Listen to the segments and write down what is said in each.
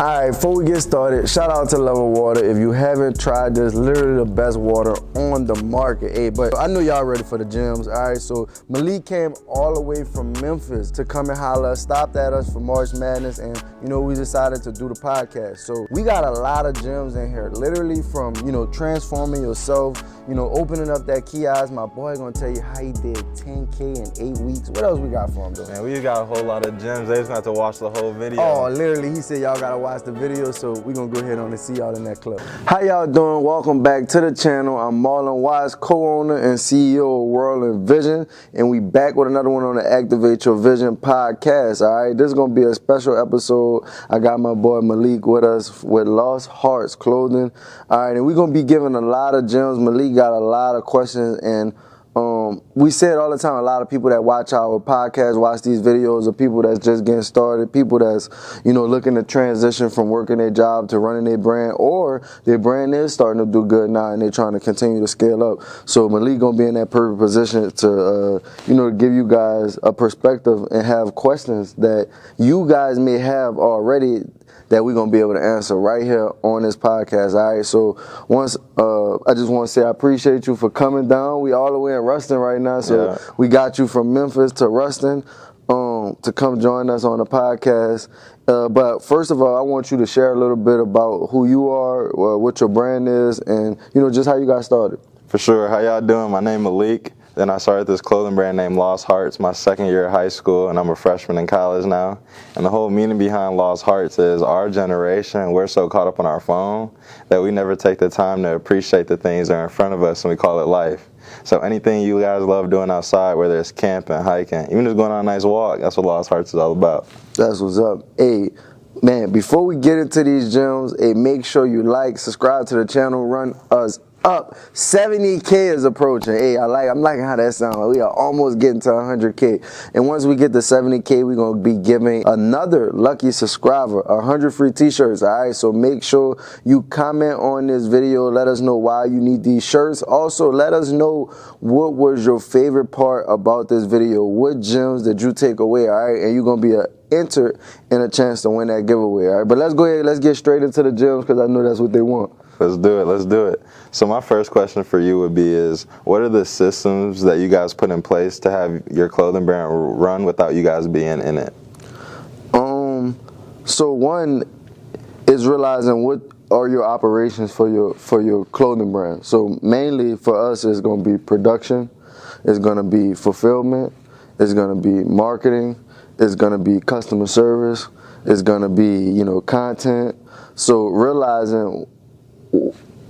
Alright, before we get started, shout out to Love of Water. If you haven't tried this, literally the best water on the market. Hey, but I know y'all ready for the gyms. Alright, so Malik came all the way from Memphis to come and holler, stopped at us for March Madness, and we decided to do the podcast. So we got a lot of gems in here, literally from, transforming yourself, opening up that kiosk. My boy gonna tell you how he did 10K in 8 weeks. What else we got for him, though? Man, we got a whole lot of gems. They just have to watch the whole video. Oh, literally, he said y'all gotta watch the video, so we gonna go ahead on and see y'all in that clip. How y'all doing? Welcome back to the channel. I'm Marlon Watts, co-owner and CEO of WRLDINVSN, and we back with another one on the Activate Your Vision podcast. All right, this is gonna be a special episode. I got my boy Malik with us with Lost Hearts Clothing. All right, and we're gonna be giving a lot of gems. Malik got a lot of questions, and we say it all the time, a lot of people that watch our podcast, watch these videos, are people that's just getting started, people that's, looking to transition from working their job to running their brand, or their brand is starting to do good now and they're trying to continue to scale up. So Malik gonna be in that perfect position to, give you guys a perspective and have questions that you guys may have already that we're going to be able to answer right here on this podcast. All right, so once I just want to say I appreciate you for coming down. We all the way in Ruston right now, so we got you from Memphis to Ruston to come join us on the podcast. But first of all, I want you to share a little bit about who you are, what your brand is, and just how you got started. For sure. How y'all doing? My name is Malik. Then I started this clothing brand named Lost Hearts my second year of high school, and I'm a freshman in college now. And the whole meaning behind Lost Hearts is our generation, we're so caught up on our phone that we never take the time to appreciate the things that are in front of us, and we call it life. So anything you guys love doing outside, whether it's camping, hiking, even just going on a nice walk, that's what Lost Hearts is all about. That's what's up. Hey, man, before we get into these gems, hey, make sure you like, subscribe to the channel, run us up. 70K is approaching. Hey, I'm liking how that sounds. We are almost getting to 100K. And once we get to 70K, we're going to be giving another lucky subscriber 100 free t-shirts. All right, so make sure you comment on this video. Let us know why you need these shirts. Also, let us know what was your favorite part about this video. What gems did you take away? All right, and you're going to be entered in a chance to win that giveaway. All right, but let's go ahead. Let's get straight into the gems because I know that's what they want. Let's do it. Let's do it. So my first question for you would be what are the systems that you guys put in place to have your clothing brand run without you guys being in it? So one is realizing what are your operations for your clothing brand. So mainly for us, it's going to be production, it's going to be fulfillment, it's going to be marketing, it's going to be customer service, it's going to be content. So realizing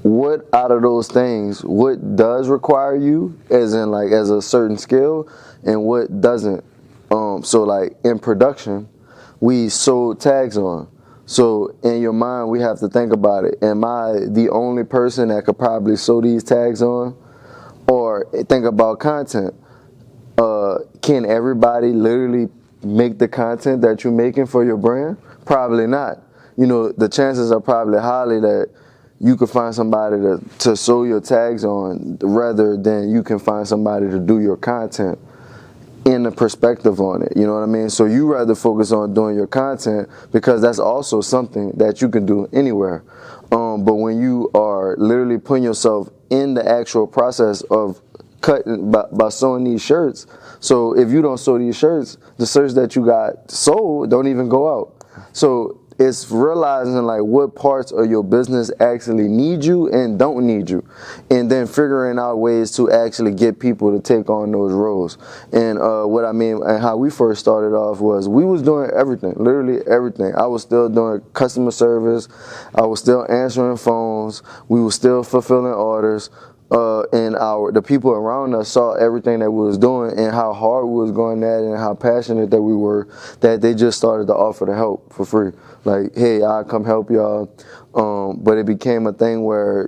what out of those things, what does require you as a certain skill and what doesn't. So like in production, we sold tags on. So in your mind, we have to think about it. Am I the only person that could probably sew these tags on? Or think about content. Can everybody literally make the content that you're making for your brand? Probably not. The chances are probably highly that you could find somebody to sew your tags on rather than you can find somebody to do your content in the perspective on it. You know what I mean? So you rather focus on doing your content because that's also something that you can do anywhere. But when you are literally putting yourself in the actual process of cutting by sewing these shirts, so if you don't sew these shirts, the shirts that you got sold don't even go out. So it's realizing what parts of your business actually need you and don't need you, and then figuring out ways to actually get people to take on those roles. And what I mean and how we first started off was we was doing everything, literally everything. I was still doing customer service, I was still answering phones, we were still fulfilling orders. And the people around us saw everything that we was doing and how hard we was going at it and how passionate that we were, that they just started to offer the help for free. Like, hey, I'll come help y'all. But it became a thing where,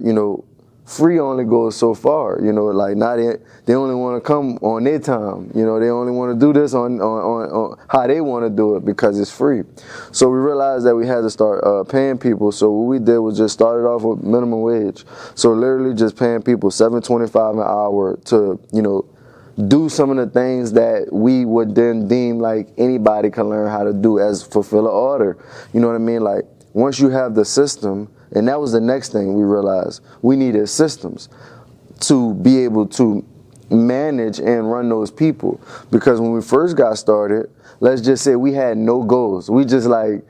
free only goes so far, now they only want to come on their time, they only want to do this on how they want to do it because it's free. So we realized that we had to start paying people. So what we did was just started off with minimum wage. So literally just paying people $7.25 an hour to, do some of the things that we would then deem like anybody can learn how to do as fulfill an order. You know what I mean? Like once you have the system, and that was the next thing we realized, we needed systems to be able to manage and run those people. Because when we first got started, let's just say we had no goals. We just like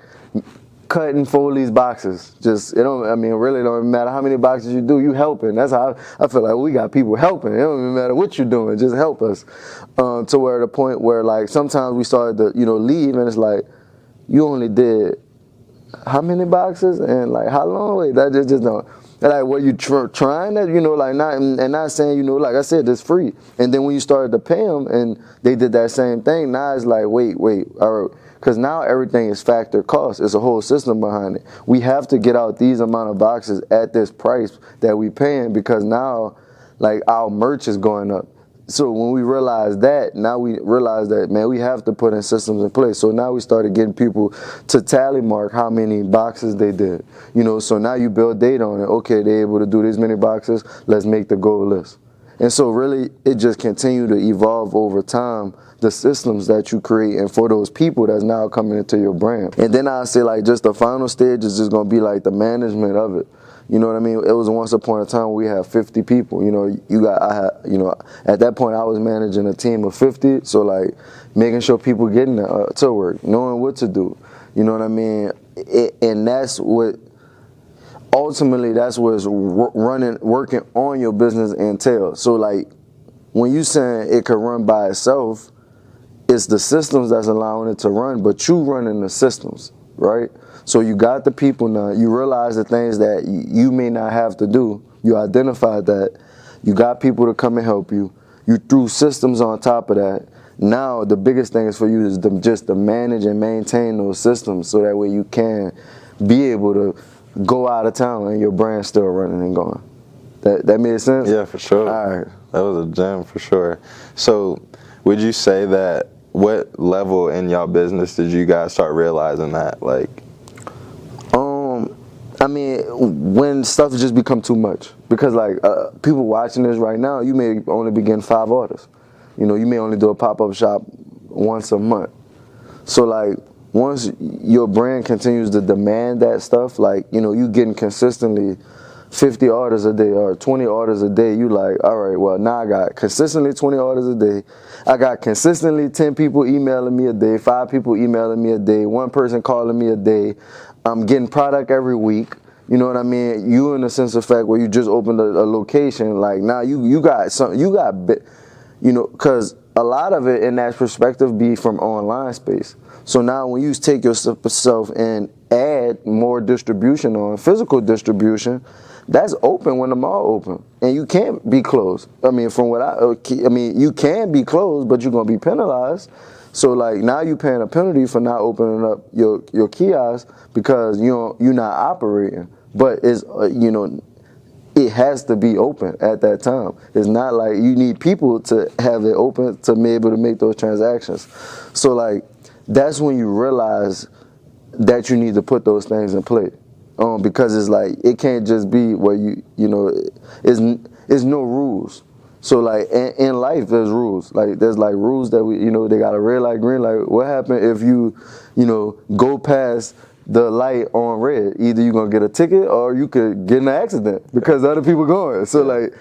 cut and fold these boxes. Just, really don't matter how many boxes you do, you helping. That's how I feel like we got people helping. It don't even matter what you're doing, just help us. To where the point where like sometimes we started to, leave, and it's like, you only did how many boxes and like how long? Wait, that just don't. Like, were you trying that, like not saying, like I said, it's free. And then when you started to pay them and they did that same thing, now it's like, wait, all right. Because now everything is factor cost. It's a whole system behind it. We have to get out these amount of boxes at this price that we paying, because now, like, our merch is going up. So when we realized that, now we realize that, man, we have to put in systems in place. So now we started getting people to tally mark how many boxes they did. So now you build data on it. Okay, they're able to do this many boxes. Let's make the goal list. And so really, it just continued to evolve over time, the systems that you create, and for those people that's now coming into your brand. And then I say, like, just the final stage is just going to be like the management of it. You know what I mean? It was once upon a time we had 50 people. At that point I was managing a team of 50. So like making sure people getting to work, knowing what to do. You know what I mean? And that's what, ultimately, that's what's working on your business entails. So like when you saying it could run by itself, it's the systems that's allowing it to run, but you running the systems, right? So you got the people now. You realize the things that you may not have to do. You identified that. You got people to come and help you. You threw systems on top of that. Now the biggest thing is for you is just to manage and maintain those systems, so that way you can be able to go out of town and your brand's still running and going. That made sense? Yeah, for sure. All right. That was a gem for sure. So would you say that, what level in y'all business did you guys start realizing that? Like, when stuff just become too much, because like people watching this right now, you may only be getting 5 orders. You may only do a pop-up shop once a month. So like once your brand continues to demand that stuff, like, you getting consistently 50 orders a day or 20 orders a day, you like, all right, well, now I got consistently 20 orders a day. I got consistently 10 people emailing me a day, 5 people emailing me a day, 1 person calling me a day. I'm getting product every week. You know what I mean? You, in the sense of fact, where you just opened a location, like now you got something, because a lot of it in that perspective be from online space. So now when you take yourself and add more distribution on, physical distribution, that's open when the mall open, and you can't be closed. You can be closed, but you're gonna be penalized. So like now you paying a penalty for not opening up your kiosk because you're not operating. But it's it has to be open at that time. It's not like you need people to have it open to be able to make those transactions. So like that's when you realize that you need to put those things in play. Because it's like it can't just be where it's no rules. So like in life there's rules. Like there's like rules that they got a red light, green light. What happens if you go past the light on red? Either you're gonna get a ticket or you could get in an accident because other people going. So like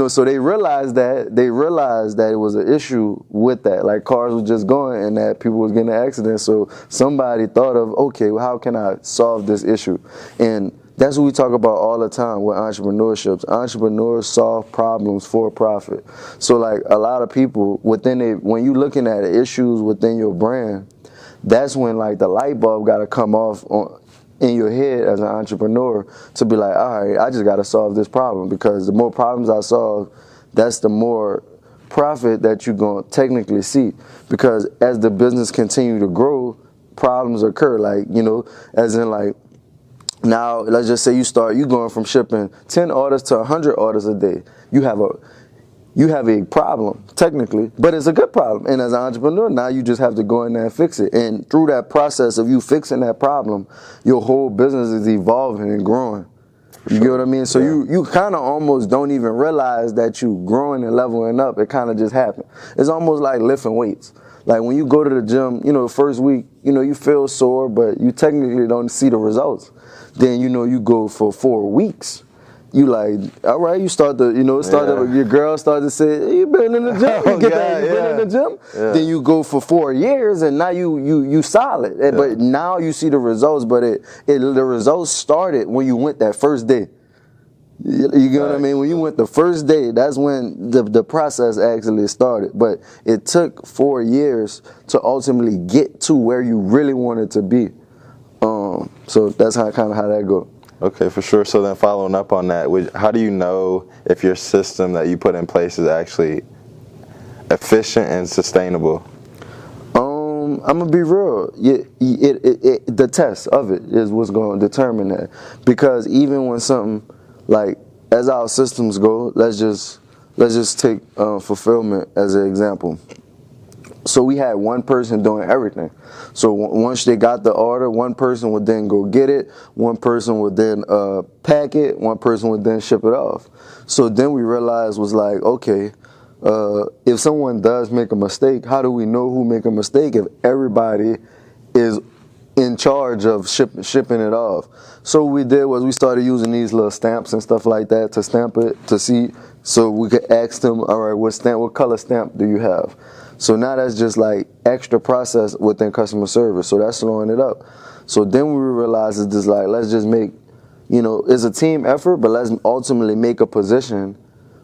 so they realized that it was an issue with that. Like cars were just going and that people was getting in accidents. So somebody thought of, okay, well, how can I solve this issue? And that's what we talk about all the time with entrepreneurships. Entrepreneurs solve problems for profit. So like a lot of people when you're looking at issues within your brand, that's when like the light bulb got to come off in your head as an entrepreneur to be like, all right, I just got to solve this problem, because the more problems I solve, that's the more profit that you're going to technically see. Because as the business continue to grow, problems occur. Like, as in like, now let's just say you going from shipping 10 orders to 100 orders a day. You have a problem, technically, but it's a good problem. And as an entrepreneur, now you just have to go in there and fix it. And through that process of you fixing that problem, your whole business is evolving and growing. You get what I mean? So you kind of almost don't even realize that you growing and leveling up. It kind of just happened. It's almost like lifting weights. Like when you go to the gym, the first week, you feel sore, but you technically don't see the results. Then, you go for 4 weeks. You like, all right, you start to, your girl started to say, hey, you been in the gym? Oh, You get God, that, you been in the gym? Yeah. Then you go for 4 years, and now you solid. But now you see the results, but the results started when you went that first day. You get what I mean? When you went the first day, that's when the process actually started. But it took 4 years to ultimately get to where you really wanted to be. So that's how that go. Okay, for sure. So then following up on that, how do you know if your system that you put in place is actually efficient and sustainable? I'm gonna be real. The test of it is what's going to determine that. Because even when something like, as our systems go, let's just take fulfillment as an example. So we had one person doing everything. So once they got the order, one person would then go get it, one person would then pack it, one person would then ship it off. So then we realized was like, okay, if someone does make a mistake, how do we know who make a mistake if everybody is in charge of shipping it off? So what we did was we started using these little stamps and stuff like that to stamp it, to see, so we could ask them, all right, what color stamp do you have? So now that's just like extra process within customer service. So that's slowing it up. So then we realized it's just like, let's just make, it's a team effort, but let's ultimately make a position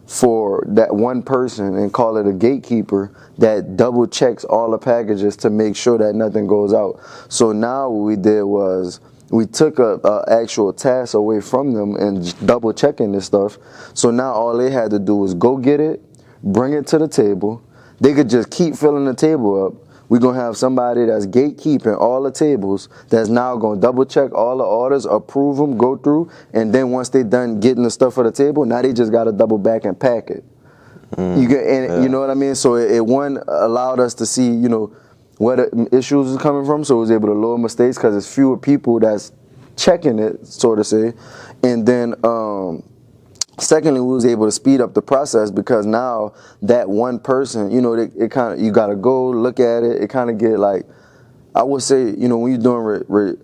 for that one person and call it a gatekeeper that double checks all the packages to make sure that nothing goes out. So now what we did was we took a actual task away from them and double checking this stuff. So now all they had to do was go get it, bring it to the table. They could just keep filling the table up. We're going to have somebody that's gatekeeping all the tables that's now going to double check all the orders, approve them, go through, and then once they're done getting the stuff for the table, now they just got to double back and pack it. You know what I mean? So it allowed us to see, where the issues is coming from, so it was able to lower mistakes because it's fewer people that's checking it, so to say. And then secondly, we was able to speed up the process because now that one person, it kind of, you got to go look at it. It kind of get like, I would say, when you're doing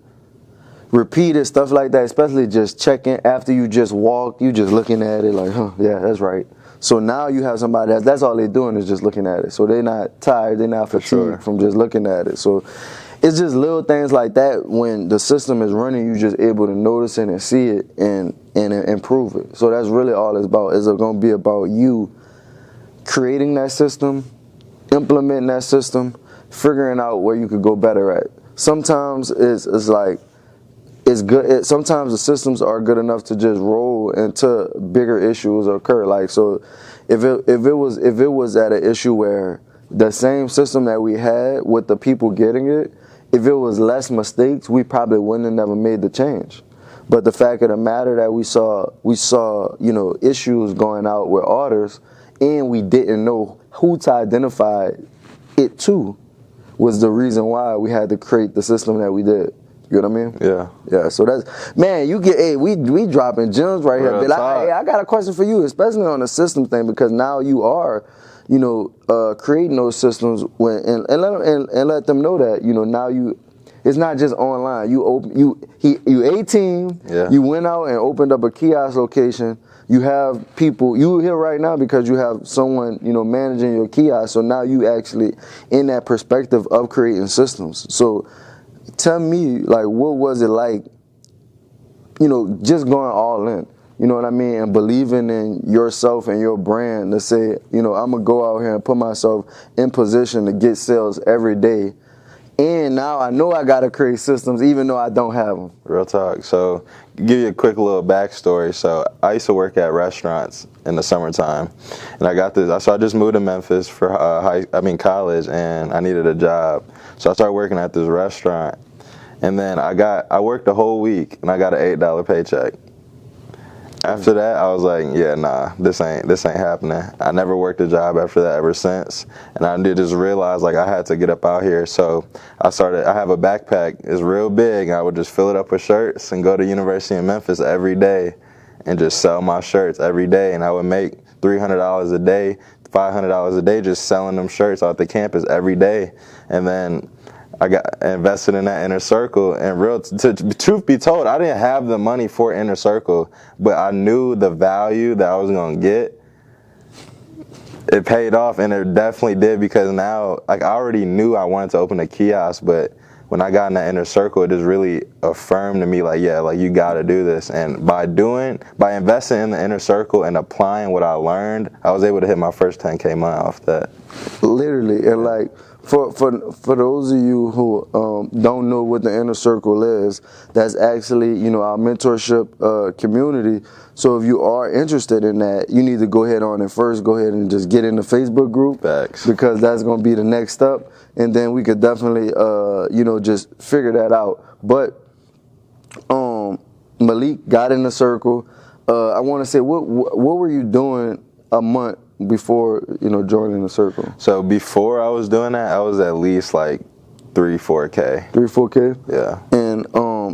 repeated stuff like that, especially just checking after you just walk, you just looking at it like, yeah, that's right. So now you have somebody that's all they're doing is just looking at it. So they're not tired, they're not fatigued from just looking at it. So it's just little things like that. When the system is running, you're just able to notice it and see it and improve it. So that's really all it's about. It's going to be about you creating that system, implementing that system, figuring out where you could go better at. Sometimes it's like, it's good. Sometimes the systems are good enough to just roll until bigger issues occur. Like, so if it was at an issue where the same system that we had with the people getting it, if it was less mistakes, we probably wouldn't have never made the change. But the fact of the matter that we saw, issues going out with orders, and we didn't know who to identify it to, was the reason why we had to create the system that we did. You know what I mean? Yeah. Yeah. So that's, man, we dropping gems right here. Like, hey, I got a question for you, especially on the system thing, because now you are, creating those systems and let them know that, now it's not just online. You 18, you went out and opened up a kiosk location. You have people, you here right now because you have someone, managing your kiosk. So now you actually in that perspective of creating systems. So tell me, like, what was it like, just going all in, you know what I mean, and believing in yourself and your brand to say, I'm going to go out here and put myself in position to get sales every day. And now I know I got to create systems even though I don't have them. Real talk. So give you a quick little backstory. So I used to work at restaurants in the summertime, and I just moved to Memphis for college, and I needed a job. So I started working at this restaurant, and then I worked the whole week, and I got an $8 paycheck. After that, I was like, yeah, nah, this ain't happening. I never worked a job after that ever since, and I did just realize like I had to get up out here. So I have a backpack, it's real big, and I would just fill it up with shirts and go to University of Memphis every day and just sell my shirts every day, and I would make $300 a day, $500 a day just selling them shirts out the campus every day. And then I got invested in that inner circle, and truth be told, I didn't have the money for inner circle, but I knew the value that I was gonna get. It paid off, and it definitely did, because now, like, I already knew I wanted to open a kiosk, but when I got in that inner circle, it just really affirmed to me, like, yeah, like, you got to do this. And by investing in the inner circle and applying what I learned, I was able to hit my first 10K month off that. Literally, and like, for those of you who don't know what the inner circle is, that's actually, you know, our mentorship community. So if you are interested in that, you need to go ahead on and first go ahead and just get in the Facebook group. Facts. Because that's going to be the next step, and then we could definitely, you know, just figure that out. But Malik got in the circle. I want to say, what were you doing a month before, you know, joining the circle? So before I was doing that, I was at least like 3-4K. 3-4K? Yeah. And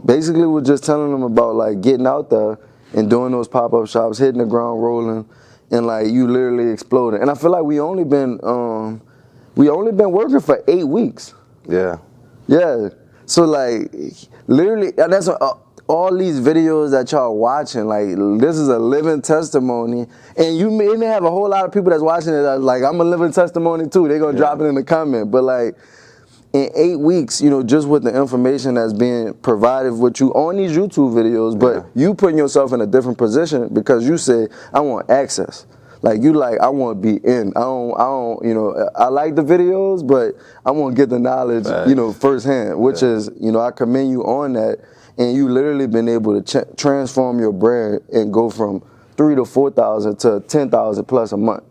basically we're just telling them about like getting out there and doing those pop-up shops, hitting the ground rolling, and like you literally exploding. And I feel like we only been working for 8 weeks. Yeah. Yeah. So like literally, and that's all these videos that y'all watching, like, this is a living testimony, and you may have a whole lot of people that's watching it that's like, I'm a living testimony too. They're gonna drop it in the comment. But like, in 8 weeks, you know, just with the information that's being provided with you on these YouTube videos, but you putting yourself in a different position because you say, I want access. Like, you like, I want to be in. I don't, you know, I like the videos, but I want to get the knowledge, you know, firsthand, which is, you know, I commend you on that. And you literally been able to transform your brand and go from 3,000 to 4,000 to 10,000 plus a month.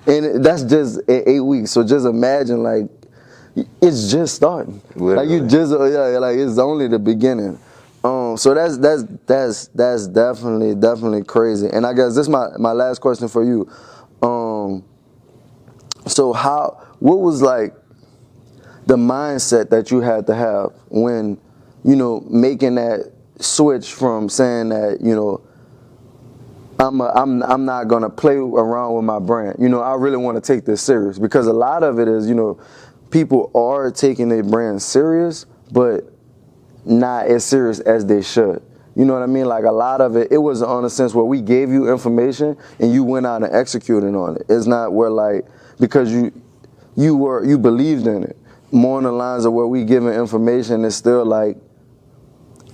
And that's just in 8 weeks. So just imagine, like, it's just starting. Literally. Like, you just, like, it's only the beginning. So that's definitely crazy. And I guess this is my last question for you. So what was like the mindset that you had to have when, you know, making that switch from saying that, you know, I'm not gonna play around with my brand. You know, I really want to take this serious, because a lot of it is, you know, people are taking their brand serious, but not as serious as they should. You know what I mean? Like, a lot of it was on a sense where we gave you information and you went out and executed on it. It's not where, like, because you believed in it. More on the lines of where we giving information, it's still like,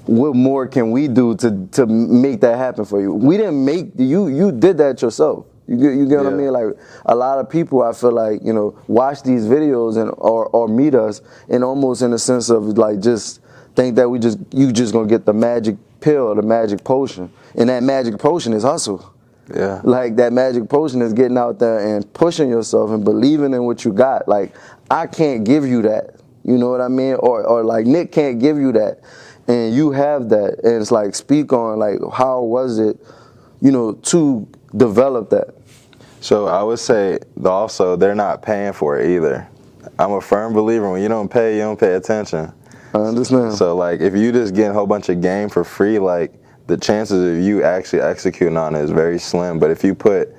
what more can we do to make that happen for you? We didn't make you did that yourself. You get what I mean? Like, a lot of people, I feel like, you know, watch these videos and or meet us, and almost in the sense of like just think that you just gonna get the magic pill, the magic potion, and that magic potion is hustle. Yeah. Like, that magic potion is getting out there and pushing yourself and believing in what you got. Like, I can't give you that. You know what I mean? Or like, Nick can't give you that. And you have that. And it's like, speak on, like, how was it, you know, to develop that? So I would say also they're not paying for it either. I'm a firm believer, when you don't pay attention. I understand. So like, if you just get a whole bunch of game for free, like, the chances of you actually executing on it is very slim. But if you put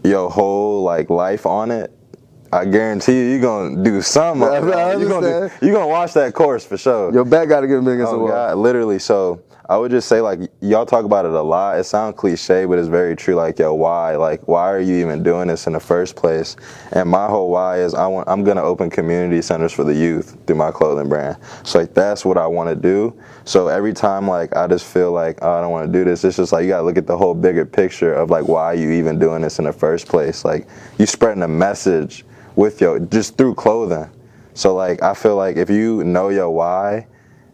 your whole like life on it, I guarantee you're gonna do something. You're gonna watch that course for sure. Your back gotta get big against the wall. God, literally. So I would just say, like, y'all talk about it a lot. It sounds cliche, but it's very true. Like, yo, why? Like, why are you even doing this in the first place? And my whole why is I'm gonna open community centers for the youth through my clothing brand. So like, that's what I want to do. So every time, like, I just feel like, oh, I don't want to do this, it's just like, you gotta look at the whole bigger picture of like, why are you even doing this in the first place? Like, you spreading a message with just through clothing. So like, I feel like if you know your why,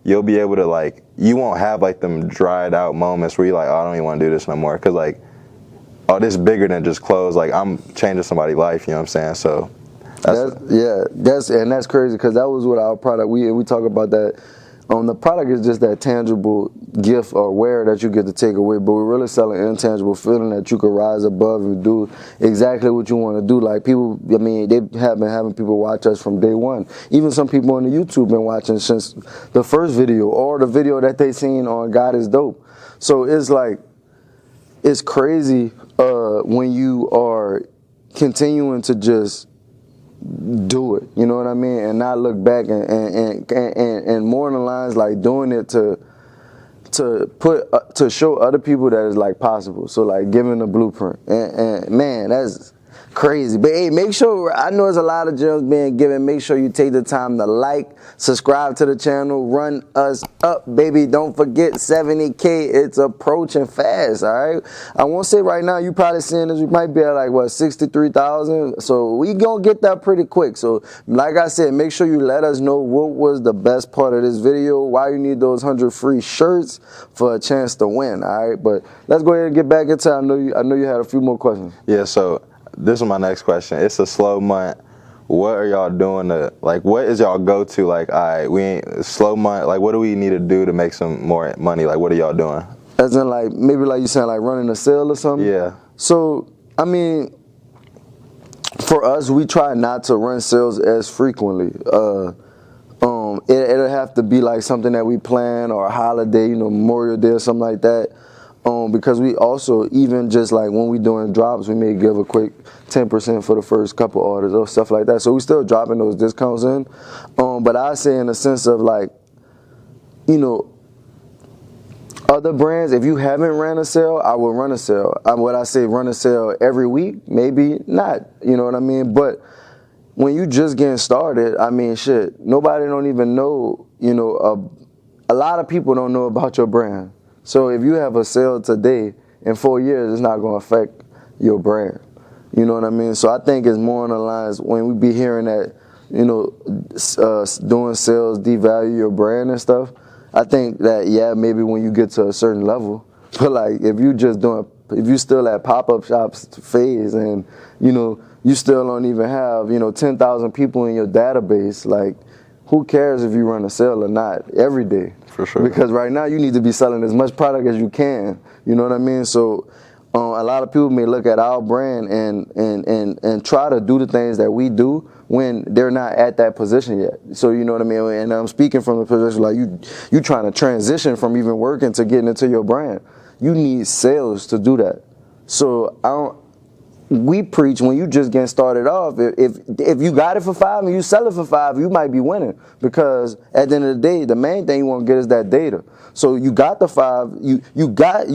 you'll be able to, like, you won't have like them dried out moments where you're like, oh, I don't even want to do this no more, because like, oh, this is bigger than just clothes. Like, I'm changing somebody's life, you know what I'm saying? So that's crazy, because that was what our product, we talk about that. The product is just that tangible gift or wear that you get to take away, but we're really selling an intangible feeling that you could rise above and do exactly what you want to do. Like, people, I mean, they have been having people watch us from day one. Even some people on the YouTube been watching since the first video or the video that they seen on God is Dope. So it's like, it's crazy when you are continuing to just do it. You know what I mean? And not look back and more on the lines like doing it to show other people that it's like possible. So like giving a blueprint, and man, that's crazy. But hey, make sure, I know there's a lot of gems being given. Make sure you take the time to like, subscribe to the channel, run us up, baby. Don't forget 70K, it's approaching fast. All right, I won't say right now, you probably seeing this, we might be at like what, 63,000. So we gonna get that pretty quick. So like I said, make sure you let us know what was the best part of this video, why you need those 100 free shirts for a chance to win. All right, but let's go ahead and get back into it. I know you had a few more questions. Yeah, so this is my next question. It's a slow month. What are y'all doing to, like, what is y'all go-to? Like, all right, we ain't slow month. Like, what do we need to do to make some more money? Like, what are y'all doing? As in, like, maybe like you saying, like running a sale or something? Yeah. So, I mean, for us, we try not to run sales as frequently. It'll have to be like something that we plan, or a holiday, you know, Memorial Day or something like that. Because we also, even just like when we doing drops, we may give a quick 10% for the first couple orders or stuff like that. So we still dropping those discounts in. But I say in the sense of like, you know, other brands, if you haven't ran a sale, I will run a sale. What I say, run a sale every week, maybe not, you know what I mean? But when you just getting started, I mean, shit, nobody don't even know, you know, a lot of people don't know about your brand. So if you have a sale today, in 4 years, it's not going to affect your brand. You know what I mean? So I think it's more on the lines when we be hearing that, you know, doing sales devalue your brand and stuff. I think that, yeah, maybe when you get to a certain level. But like if you still at pop-up shops phase, and, you know, you still don't even have, you know, 10,000 people in your database, like, who cares if you run a sale or not every day? For sure. Because right now you need to be selling as much product as you can. You know what I mean? So a lot of people may look at our brand and try to do the things that we do when they're not at that position yet. So you know what I mean? And I'm speaking from the position like you trying to transition from even working to getting into your brand. You need sales to do that. So we preach when you just getting started off, if you got it for $5 and you sell it for $5, you might be winning, because at the end of the day, the main thing you want to get is that data. So you got the $5, you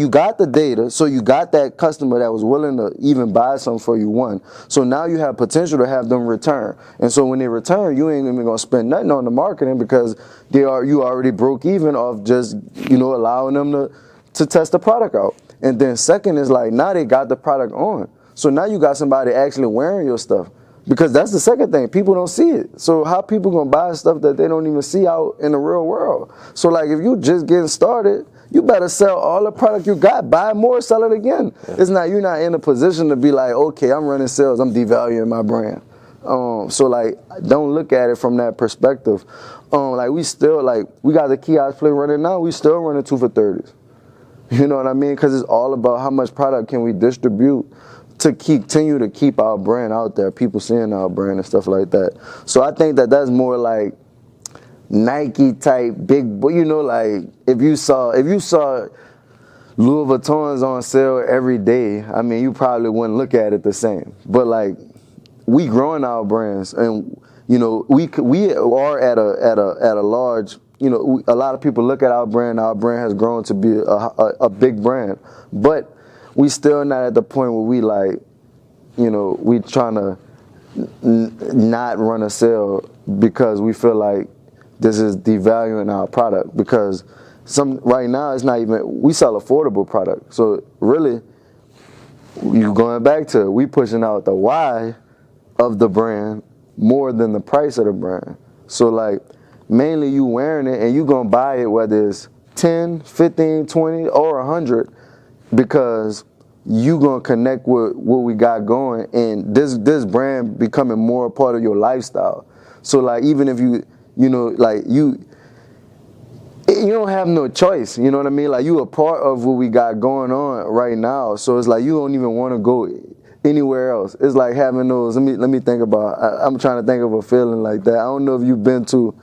got the data, so you got that customer that was willing to even buy something for you, one. So now you have potential to have them return. And so when they return, you ain't even gonna spend nothing on the marketing, because you already broke even off just, you know, allowing them to test the product out. And then second is like, now they got the product on. So now you got somebody actually wearing your stuff, because that's the second thing. People don't see it. So how people gonna buy stuff that they don't even see out in the real world? So like if you just getting started, you better sell all the product you got, buy more, sell it again. Yeah. You're not in a position to be like, okay, I'm running sales, I'm devaluing my brand. So like, don't look at it from that perspective. Like we got the kiosk play running now, we still running 2 for 30s. You know what I mean? Because it's all about how much product can we distribute to continue to keep our brand out there, people seeing our brand and stuff like that. So I think that that's more like Nike type big, you know, like if you saw Louis Vuitton's on sale every day, I mean, you probably wouldn't look at it the same. But like, we growing our brands, and you know, we are at a large, you know, a lot of people look at our brand. Our brand has grown to be a big brand, but we still not at the point where we like, you know, we trying to not run a sale because we feel like this is devaluing our product. Because right now it's not even, we sell affordable product. So really, you going back to, we pushing out the why of the brand more than the price of the brand. So like, mainly you wearing it and you gonna buy it whether it's 10, 15, 20, or 100, because you gonna connect with what we got going, and this brand becoming more a part of your lifestyle. So like, even if you know, like you don't have no choice, you know what I mean? Like, you a part of what we got going on right now. So it's like, you don't even want to go anywhere else. It's like having those, let me think about, I'm trying to think of a feeling like that. I don't know if you've been to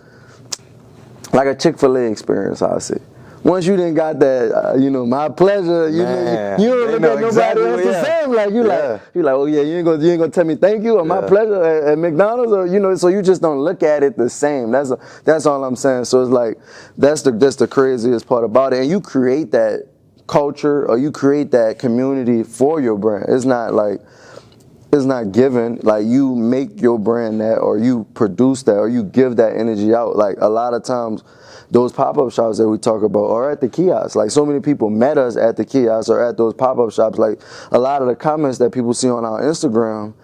like a Chick-fil-A experience, I say. once you didn't got that, my pleasure, you Man, you don't look know at nobody exactly else what- the yeah. same. Like you Yeah. like, oh yeah, you ain't gonna tell me thank you or my Yeah. pleasure at McDonald's, or so you just don't look at it the same. That's all I'm saying. So it's like that's the craziest part about it, and you create that culture or you create that community for your brand. It's not like. It's not given. Like you make your brand that, or you produce that, or you give that energy out. Like a lot of times, those pop-up shops that we talk about are at the kiosk. Like so many people met us at the kiosk or at those pop-up shops. Like a lot of the comments that people see on our Instagram,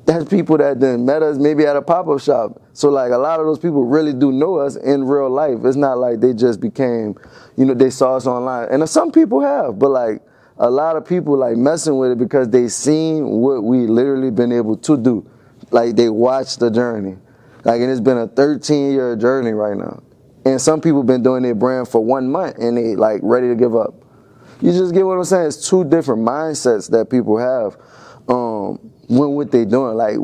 that's people that then met us maybe at a pop-up shop. So like a lot of those people really do know us in real life. It's not like they just became, they saw us online. And some people have, but like a lot of people like messing with it because they seen what we literally been able to do. Like they watched the journey. Like, and it's been a 13-year journey right now. And some people been doing their brand for 1 month and they like ready to give up. You just get what I'm saying? It's two different mindsets that people have when what they doing. Like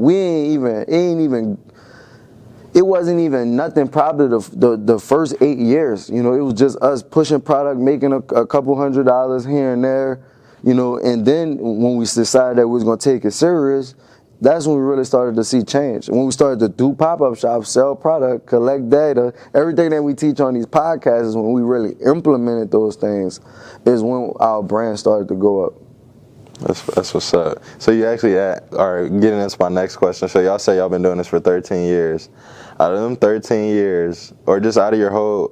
it wasn't even nothing probably the first 8 years. It was just us pushing product, making a couple $100 here and there, and then when we decided that we was going to take it serious, that's when we really started to see change. When we started to do pop-up shops, sell product, collect data, everything that we teach on these podcasts is when we really implemented those things, is when our brand started to go up. That's what's up. So you actually are getting into my next question. So y'all say y'all been doing this for 13 years. Out of them 13 years, or just out of your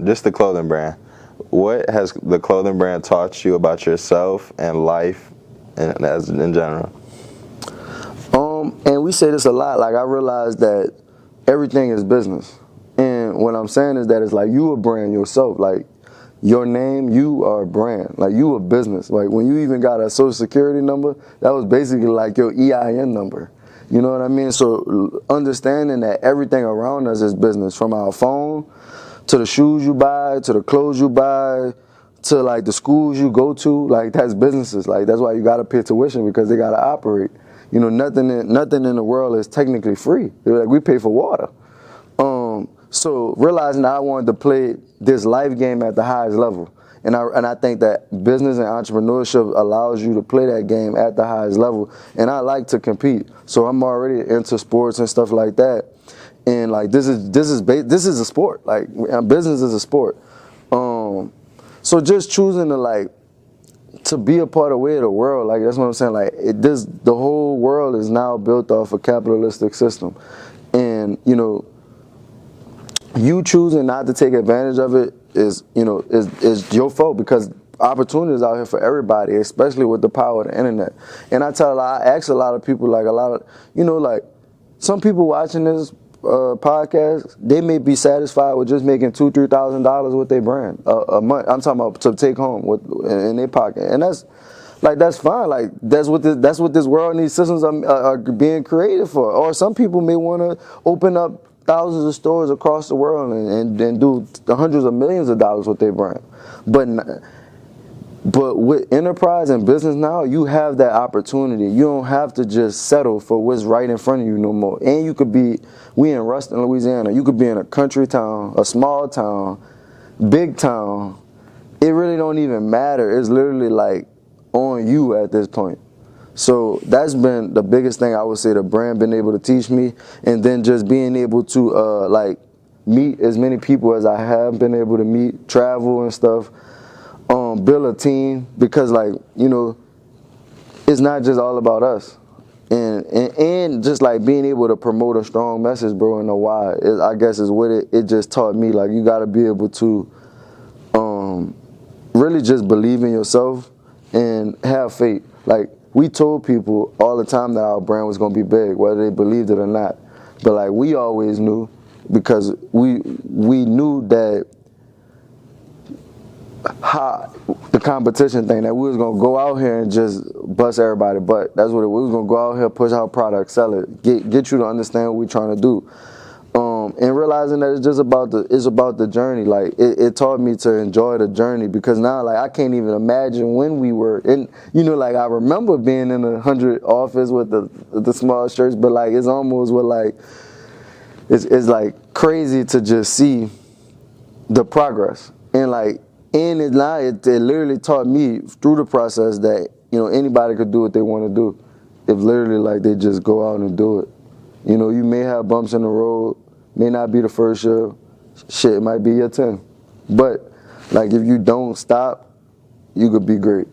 just the clothing brand, what has the clothing brand taught you about yourself and life and as in general? And we say this a lot. Like I realized that everything is business. And what I'm saying is that it's like you a brand yourself. Like your name, you are a brand. Like you a business. Like when you even got a social security number, that was basically like your EIN number. You know what I mean? So understanding that everything around us is business, from our phone to the shoes you buy, to the clothes you buy, to like the schools you go to, like that's businesses. Like that's why you gotta pay tuition, because they gotta operate. Nothing in the world is technically free. Like we pay for water. So realizing that I wanted to play this life game at the highest level. And I think that business and entrepreneurship allows you to play that game at the highest level. And I like to compete. So I'm already into sports and stuff like that. And like this is a sport. Like business is a sport. So just choosing to be a part of the world, like that's what I'm saying. Like the whole world is now built off a capitalistic system. And you choosing not to take advantage of it is your fault, because opportunities out here for everybody, especially with the power of the internet. And I ask a lot of people, like some people watching this podcast, they may be satisfied with just making $2,000-$3,000 with their brand a month. I'm talking about to take home in their pocket, and that's fine. Like that's what this world and these systems are being created for. Or some people may want to open up thousands of stores across the world and do hundreds of millions of dollars with their brand. But with enterprise and business now, you have that opportunity. You don't have to just settle for what's right in front of you no more. And we in Ruston, Louisiana. You could be in a country town, a small town, big town. It really don't even matter. It's literally like on you at this point. So that's been the biggest thing I would say the brand been able to teach me. And then just being able to meet as many people as I have been able to meet, travel and stuff, build a team, because it's not just all about us. And just like being able to promote a strong message, bro, and know why, I guess is what it just taught me. Like you got to be able to really just believe in yourself and have faith. Like we told people all the time that our brand was going to be big, whether they believed it or not. But like we always knew, because we knew that the competition thing, that we was going to go out here and just bust everybody butt. That's what we was going to go out here, push our product, sell it, get you to understand what we're trying to do. And realizing that it's just about the journey. Like it taught me to enjoy the journey, because now like I can't even imagine when we were in, like I remember being in 100 office with the small shirts, but like it's almost it's like crazy to just see the progress. And like And it literally taught me through the process that, you know, anybody could do what they want to do if literally like they just go out and do it. You know, you may have bumps in the road, may not be the first year, shit, it might be your 10. But like if you don't stop, you could be great.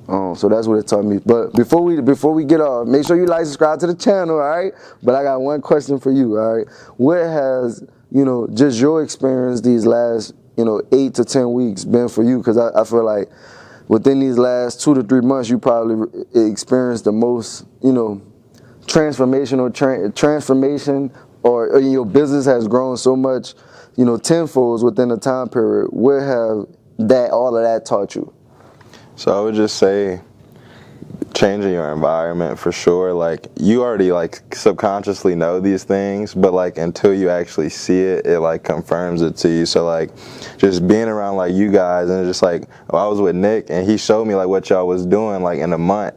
So that's what it taught me. But before we get off, make sure you like, subscribe to the channel, all right? But I got one question for you, all right? What has, you know, just your experience these last, you know, 8 to 10 weeks been for you? Because I feel like within these last 2 to 3 months, you probably experienced the most, you know, transformation, or your business has grown so much, you know, tenfolds within a time period. What have all of that taught you? So I would just say changing your environment for sure. Like you already like subconsciously know these things, but like until you actually see it, it like confirms it to you. So like just being around like you guys, and just like, I was with Nick and he showed me like what y'all was doing like in a month,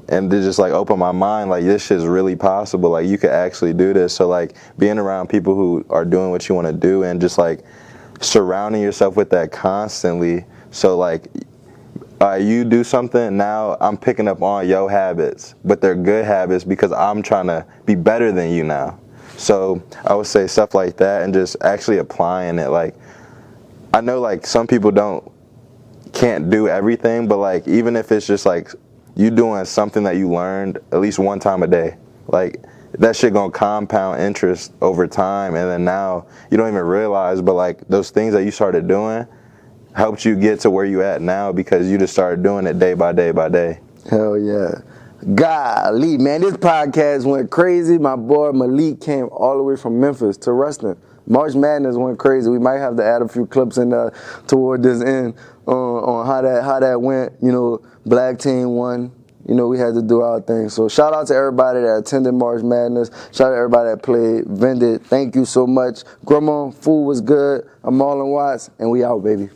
and it just like opened my mind, like this shit's really possible, like you could actually do this. So like being around people who are doing what you want to do and just like surrounding yourself with that constantly. So like you do something, now I'm picking up on your habits, but they're good habits because I'm trying to be better than you now. So I would say stuff like that, and just actually applying it. Like I know like some people can't do everything, but like even if it's just like you doing something that you learned at least one time a day, like that shit gonna compound interest over time, and then now you don't even realize, but like those things that you started doing helped you get to where you at now because you just started doing it day by day by day. Hell yeah. Golly, man, this podcast went crazy. My boy Malik came all the way from Memphis to Ruston. March Madness went crazy. We might have to add a few clips in toward this end on how that went. You know, black team won. You know, we had to do our thing. So shout out to everybody that attended March Madness. Shout out to everybody that played, vended. Thank you so much. Grandma, food was good. I'm Marlon Watts, and we out, baby.